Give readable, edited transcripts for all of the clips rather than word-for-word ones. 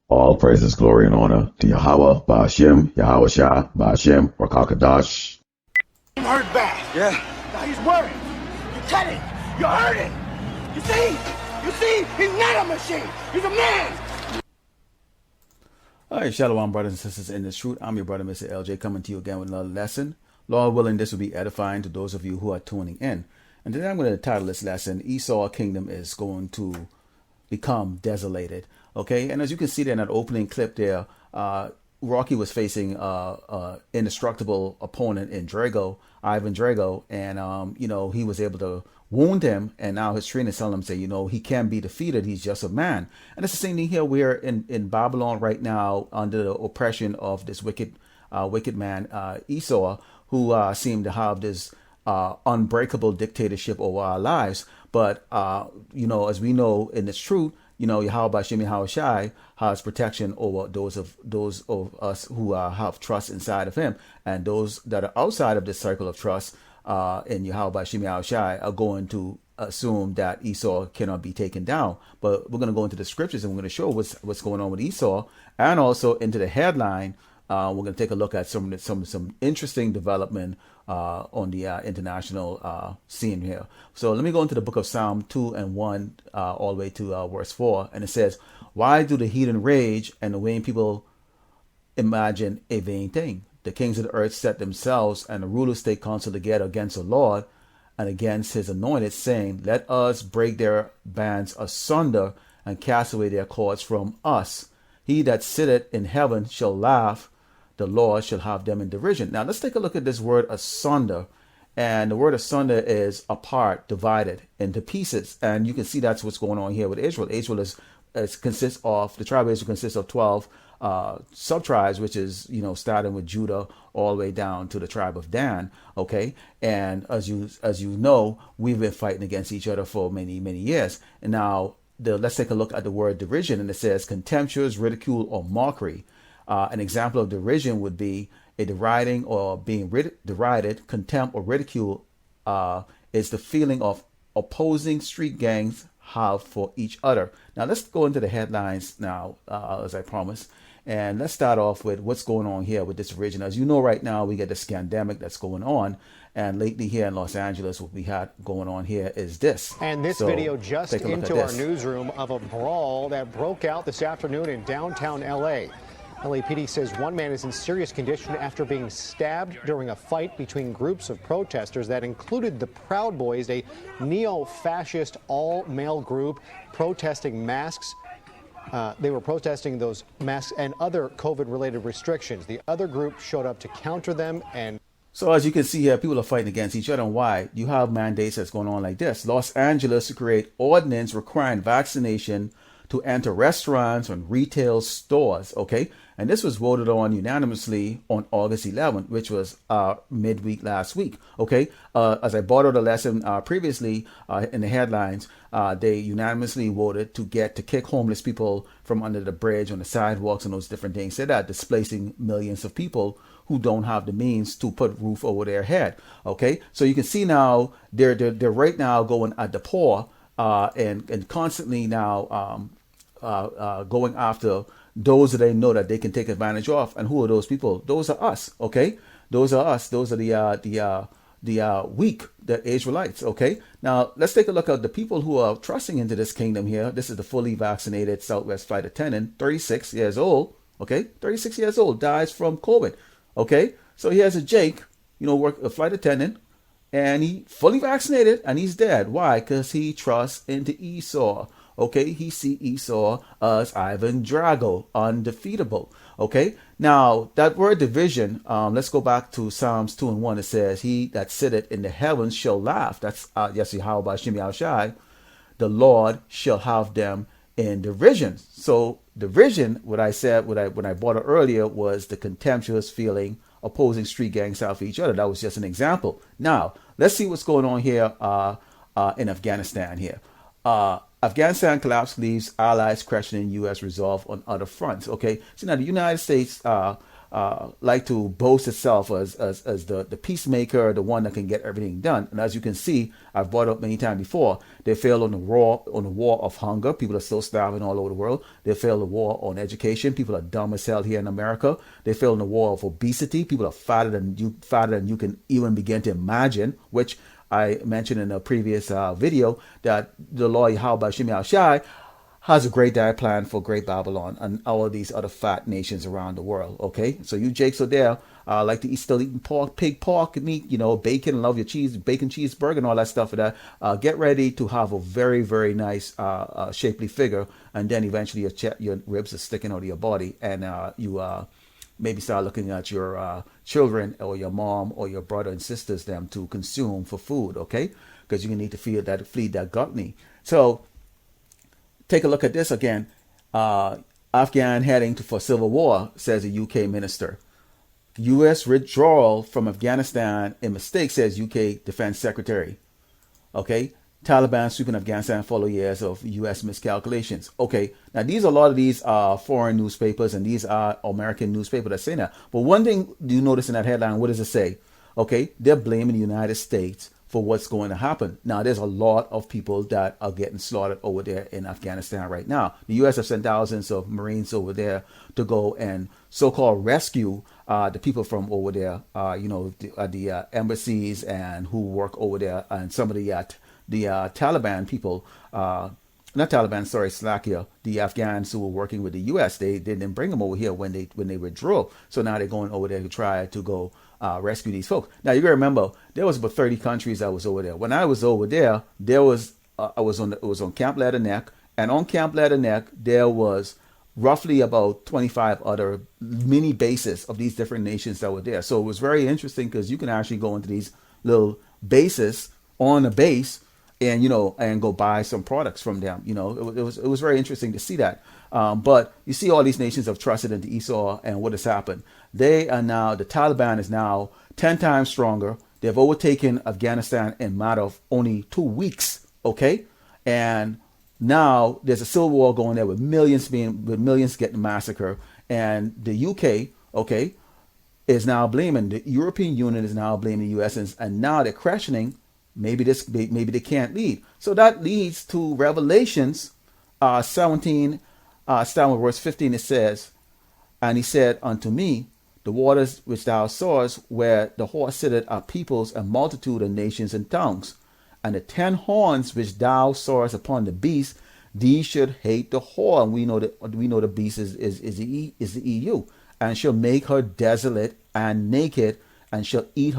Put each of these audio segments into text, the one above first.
All praises, glory, and honor to Yahweh, Ba'ashem, Yahawashi, Ba'ashem, Rakakadash. I'm hurt bad. Yeah. Now he's worried. You're cutting. You're hurting. You see? You see? He's not a machine. He's a man. All right, Shalom, brothers and sisters in this truth. I'm your brother, Mr. LJ, coming to you again with another lesson. Lord willing, this will be edifying to those of you who are tuning in. And today I'm going to title this lesson, Esau Kingdom is going to become desolated. Okay, and as you can see there in that opening clip there, Rocky was facing indestructible opponent in Drago, Ivan Drago, and he was able to wound him, and now his trainers telling him, say, he can be defeated, he's just a man. And it's the same thing here. We're in Babylon right now under the oppression of this wicked man, Esau, who seemed to have this unbreakable dictatorship over our lives. But as we know in this truth, Yahawashi has protection over those of us who have trust inside of him, and those that are outside of this circle of trust in Yahawashi are going to assume that Esau cannot be taken down. But we're going to go into the scriptures and we're going to show what's going on with Esau, and also into the headline. We're going to take a look at some interesting development on the international scene here. So let me go into the book of Psalm 2 and 1 all the way to verse 4. And it says, "Why do the heathen rage and the vain people imagine a vain thing? The kings of the earth set themselves, and the rulers take counsel together against the Lord and against his anointed, saying, Let us break their bands asunder and cast away their cords from us. He that sitteth in heaven shall laugh. The Lord shall have them in derision." Now let's take a look at this word asunder. And the word asunder is apart, divided into pieces. And you can see that's what's going on here with Israel. Israel consists of, the tribe of Israel consists of 12 sub-tribes, which is, starting with Judah all the way down to the tribe of Dan. Okay. And as you know, we've been fighting against each other for many, many years. And now let's take a look at the word derision. And it says contemptuous, ridicule, or mockery. An example of derision would be a deriding or being derided. Contempt or ridicule is the feeling of opposing street gangs have for each other. Now let's go into the headlines now, as I promised, and let's start off with what's going on here with this derision. As you know, right now we get this scandemic that's going on, and lately here in Los Angeles, what we had going on here is this. And this video just into our newsroom of a brawl that broke out this afternoon in downtown LA. LAPD says one man is in serious condition after being stabbed during a fight between groups of protesters that included the Proud Boys, a neo-fascist all-male group protesting masks. They were protesting those masks and other COVID-related restrictions. The other group showed up to counter them. And so as you can see here, people are fighting against each other. And why? You have mandates that's going on like this. Los Angeles to create ordinance requiring vaccination to enter restaurants and retail stores. Okay. And this was voted on unanimously on August 11th, which was midweek last week. Okay. As I brought out a lesson previously in the headlines, they unanimously voted to kick homeless people from under the bridge, on the sidewalks, and those different things. They're not displacing millions of people who don't have the means to put roof over their head. Okay. So you can see now they're right now going at the poor and constantly now going after those that they know that they can take advantage of. And who are those people? Those are us. Okay. Those are us. Those are the weak, the Israelites. Okay. Now let's take a look at the people who are trusting into this kingdom here. This is the fully vaccinated Southwest flight attendant, 36 years old. Okay. 36 years old, dies from COVID. Okay. So here's a Jake, a flight attendant, and he fully vaccinated and he's dead. Why? Because he trusts into Esau. Okay, he see Esau as Ivan Drago, undefeatable. Okay, now that word division, let's go back to Psalms 2 and 1. It says, "He that sitteth in the heavens shall laugh." That's Yahawashi. The Lord shall have them in derision. So derision, what I said, when I brought it earlier, was the contemptuous feeling opposing street gangs out for each other. That was just an example. Now let's see what's going on here in Afghanistan here. Afghanistan collapse leaves allies questioning U.S. resolve on other fronts. Okay, so now the United States like to boast itself as the peacemaker, the one that can get everything done. And as you can see, I've brought up many times before, they failed on the war of hunger. People are still starving all over the world. They failed the war on education. People are dumb as hell here in America. They failed in the war of obesity. People are fatter than you can even begin to imagine, which I mentioned in a previous video, that the Lord Yahawashi has a great diet plan for Great Babylon and all of these other fat nations around the world. Okay, so you Jakes are there, like to eat, still eating pig pork meat, bacon, love your cheese, bacon cheeseburger and all that stuff. For that, get ready to have a very, very nice shapely figure, and then eventually your ribs are sticking out of your body, and you maybe start looking at your children or your mom or your brother and sisters them to consume for food. Okay, because you need to feed that gluttony. So take a look at this again. Afghan heading for civil war, says a UK minister. U.S. withdrawal from Afghanistan a mistake, says UK Defense Secretary. Okay, Taliban sweeping Afghanistan follow years of U.S. miscalculations. Okay, now a lot of these are foreign newspapers and these are American newspapers that say that. But one thing you notice in that headline, what does it say? Okay, they're blaming the United States for what's going to happen. Now, there's a lot of people that are getting slaughtered over there in Afghanistan right now. The U.S. have sent thousands of Marines over there to go and so-called rescue the people from over there, the embassies and who work over there, and some of the Taliban people, not Taliban, sorry, Slovakia, the Afghans who were working with the U.S., they didn't bring them over here when they withdrew. So now they're going over there to try to go rescue these folks. Now you gotta remember, there was about 30 countries that was over there. When I was over there, it was on Camp Ladder Neck, and on Camp Ladder Neck there was roughly about 25 other mini bases of these different nations that were there. So it was very interesting because you can actually go into these little bases on a base and and go buy some products from them. It was very interesting to see that. But you see all these nations have trusted into Esau, and what has happened? The Taliban is now 10 times stronger. They've overtaken Afghanistan in a matter of only 2 weeks. Okay, and now there's a civil war going there with millions getting massacred, and the UK, okay, is now blaming the European Union, is now blaming the US, and now they're questioning maybe they can't lead. So that leads to Revelations 17, starting with verse 15. It says, "And he said unto me, the waters which thou sawest, where the horse sitteth, are peoples and multitude of nations and tongues. And the 10 horns which thou sawest upon the beast, these should hate the whore." And we know the beast is the EU, "and shall make her desolate and naked, and shall eat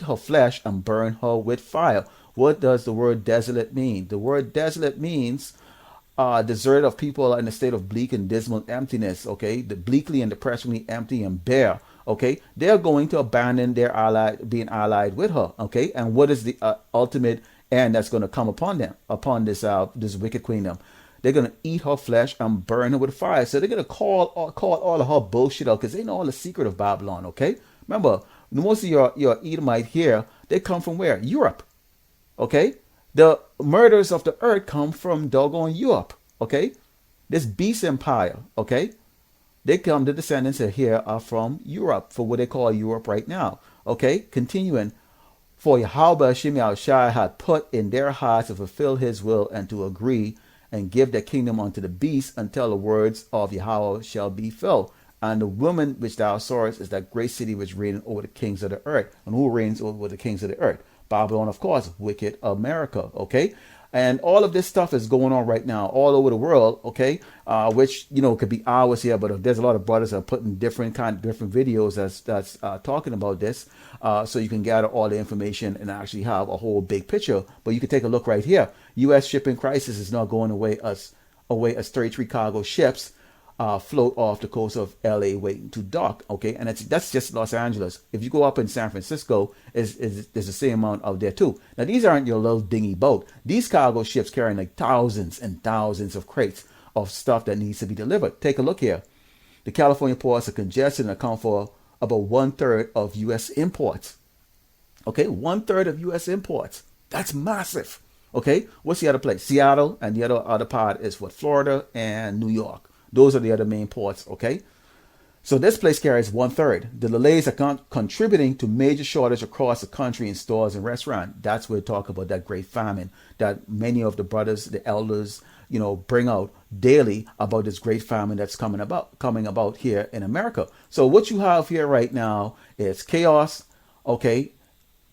her flesh and burn her with fire." What does the word desolate mean? The word desolate means desert of people in a state of bleak and dismal emptiness. Okay, the bleakly and depressingly empty and bare. Okay, they're going to abandon their being allied with her. Okay, and what is the ultimate end that's going to come upon them, upon this wicked queendom? They're going to eat her flesh and burn her with fire. So they're going to call all of her bullshit out, because they know all the secret of Babylon. Okay, remember, most of your Edomite here, they come from where? Europe. Okay, the murders of the earth come from doggone Europe. Okay, this beast empire. Okay, the descendants here are from Europe, for what they call Europe right now. Okay, continuing. "For Yahawashi had put in their hearts to fulfill his will, and to agree and give their kingdom unto the beast, until the words of Yahweh shall be filled. And the woman which thou sawest is that great city which reigneth over the kings of the earth." And who reigns over the kings of the earth? Babylon, of course, wicked America. Okay, and all of this stuff is going on right now all over the world. Okay, which could be hours here, but there's a lot of brothers that are putting different videos that's talking about this, so you can gather all the information and actually have a whole big picture. But you can take a look right here. U.S. shipping crisis is not going away as 33 cargo ships float off the coast of LA waiting to dock. Okay, and that's just Los Angeles. If you go up in San Francisco, there's the same amount out there too. Now these aren't your little dingy boat. These cargo ships carrying like thousands and thousands of crates of stuff that needs to be delivered. Take a look here. The California ports are congested and account for about 1/3 of U.S. imports. Okay, 1/3 of U.S. imports. That's massive. Okay, what's the other place? Seattle, and the other part is Florida and New York. Those are the other main ports. Okay, So this place carries 1/3. The delays are contributing to major shortage across the country in stores and restaurants. That's where we talk about that great famine that many of the brothers, the elders, bring out daily about this great famine that's coming about here in America. So what you have here right now is chaos. Okay,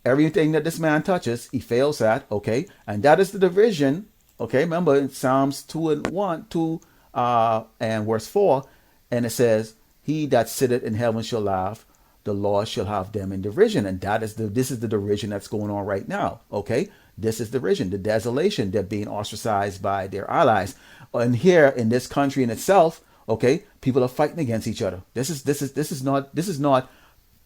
everything that this man touches, he fails at. Okay, and that is the division. Okay, remember in Psalms 2 and verse 4, and it says, "He that sitteth in heaven shall laugh; the Lord shall have them in derision." And this is the derision that's going on right now. Okay, this is derision, the desolation. They're being ostracized by their allies, and here in this country in itself, okay, people are fighting against each other. This is not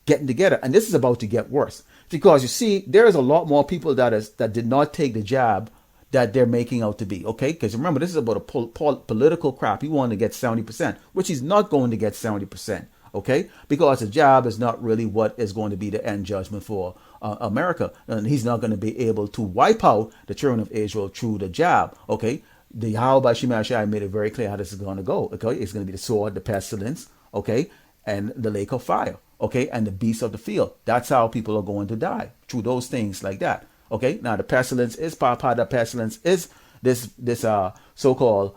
getting together, and this is about to get worse because you see, there is a lot more people that did not take the jab that they're making out to be, okay? Because remember, this is about a political crap. He wanted to get 70%, which he's not going to get 70%, okay? Because the jab is not really what is going to be the end judgment for America. And he's not going to be able to wipe out the children of Israel through the jab, okay? The Yahawashi made it very clear how this is going to go, okay? It's going to be the sword, the pestilence, okay? And the lake of fire, okay? And the beasts of the field. That's how people are going to die, through those things like that. Okay, now the pestilence is part of the pestilence is this so-called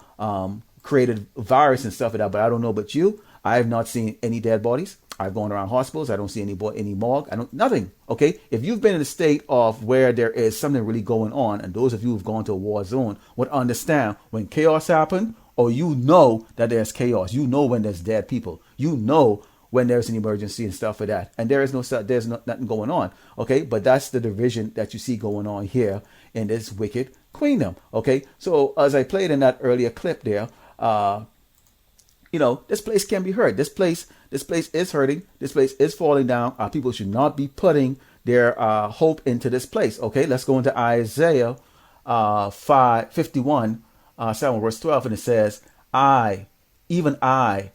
created virus and stuff like that. But I don't know about you. I have not seen any dead bodies. I've gone around hospitals. I don't see any morgue. Nothing. Okay, if you've been in a state of where there is something really going on, and those of you who've gone to a war zone would understand when chaos happens, or that there's chaos. You know when there's dead people. You know when there's an emergency and stuff like that, and there's nothing going on. Okay, but that's the division that you see going on here in this wicked kingdom. Okay, so as I played in that earlier clip there, this place can be hurt. This place is hurting. This place is falling down. People should not be putting their hope into this place. Okay, let's go into Isaiah 51, 7 verse 12, and it says, "I, even I,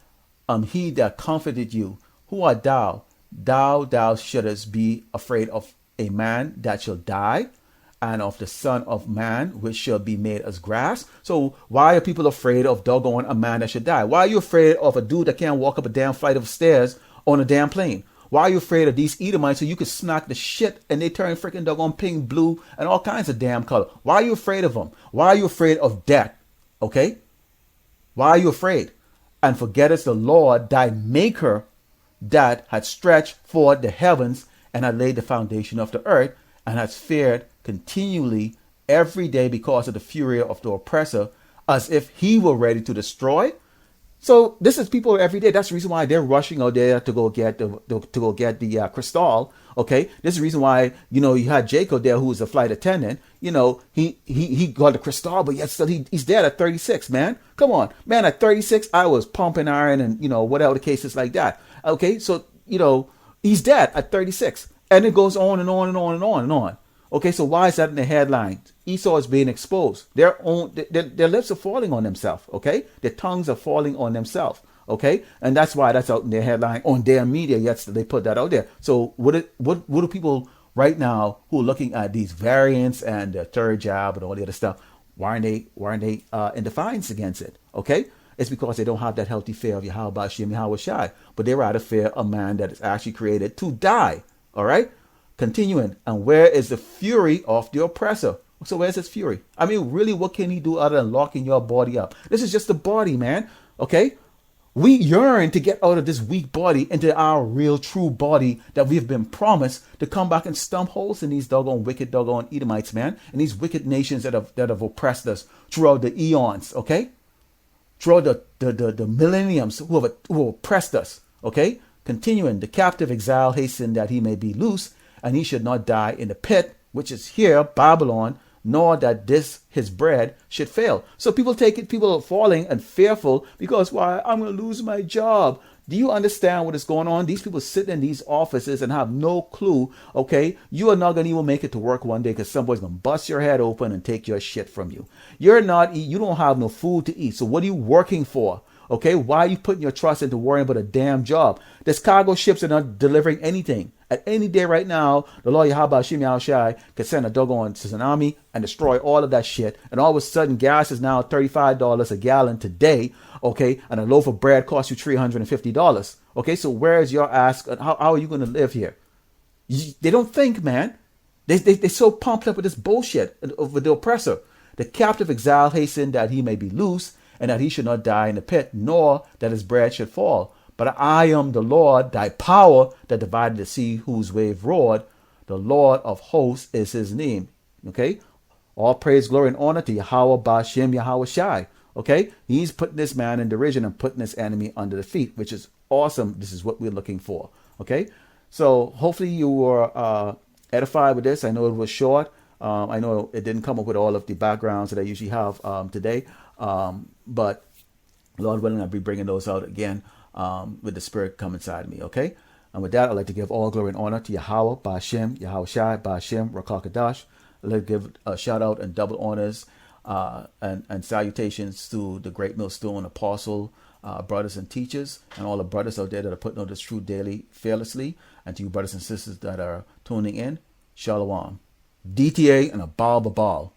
am he that comforted you. Who art thou? Thou shouldest be afraid of a man that shall die, and of the son of man, which shall be made as grass." So why are people afraid of doggone a man that should die? Why are you afraid of a dude that can't walk up a damn flight of stairs on a damn plane? Why are you afraid of these Edomites so you could smack the shit and they turn freaking doggone pink, blue, and all kinds of damn color? Why are you afraid of them? Why are you afraid of death? Okay? Why are you afraid? "And forgettest the Lord thy maker, that had stretched forth the heavens and had laid the foundation of the earth, and had feared continually every day because of the fury of the oppressor, as if he were ready to destroy." So this is people every day. That's the reason why they're rushing out there to go get the crystal. Okay, this is the reason why you had Jacob there, who was a flight attendant. He got the crystal, but yet still he's dead at 36. Man, come on, man. At 36, I was pumping iron and whatever the case is like that. Okay, so he's dead at 36, and it goes on and on and on and on and on. Okay, so why is that in the headlines? Esau is being exposed. Their lips are falling on themselves. Okay, their tongues are falling on themselves. Okay, and that's why that's out in their headline on their media. Yes, they put that out there. So what do people right now who are looking at these variants and the third jab and all the other stuff? Why aren't they in defiance against it? Okay, it's because they don't have that healthy fear of Yahawashi and Yahawashi, but they rather fear a man that is actually created to die. All right. Continuing, "And where is the fury of the oppressor?" So where's his fury? I mean, really, what can he do other than locking your body up? This is just the body, man. Okay? We yearn to get out of this weak body into our real, true body that we've been promised to come back and stump holes in these doggone wicked doggone Edomites, man, and these wicked nations that have oppressed us throughout the eons, okay? Throughout the millenniums who have oppressed us, okay? Continuing, "The captive exile hasten that he may be loose, and he should not die in the pit, which is here, Babylon, nor that this his bread should fail." So people are falling and fearful because, why, I'm going to lose my job. Do you understand what is going on? These people sit in these offices and have no clue, okay? You are not going to even make it to work one day because somebody's going to bust your head open and take your shit from you. You don't have no food to eat. So what are you working for? Okay, why are you putting your trust into worrying about a damn job? These cargo ships are not delivering anything. At any day right now, the Lord Yahawashi could send a doggone tsunami and destroy all of that shit. And all of a sudden, gas is now $35 a gallon today, okay? And a loaf of bread costs you $350, okay? So where is your ask? How are you going to live here? They don't think, man. They're so pumped up with this bullshit of the oppressor. The captive exile hastened that he may be loose, and that he should not die in the pit, nor that his bread should fall. But I am the Lord, thy power, that divided the sea, whose wave roared. The Lord of hosts is his name. Okay? All praise, glory, and honor to Yahweh, Ba'ashem, Yahawashi. Okay? He's putting this man in derision and putting this enemy under the feet, which is awesome. This is what we're looking for. Okay? So hopefully you were edified with this. I know it was short. I know it didn't come up with all of the backgrounds that I usually have today. But Lord willing, I'll be bringing those out again with the Spirit come inside me, okay? And with that, I'd like to give all glory and honor to Yahweh, Ba'ashem, Yahawashi, Ba'ashem, Rakakadash. I'd like to give a shout out and double honors and salutations to the great millstone apostle, brothers and teachers, and all the brothers out there that are putting out this truth daily, fearlessly. And to you brothers and sisters that are tuning in, Shalom. DTA and a ball.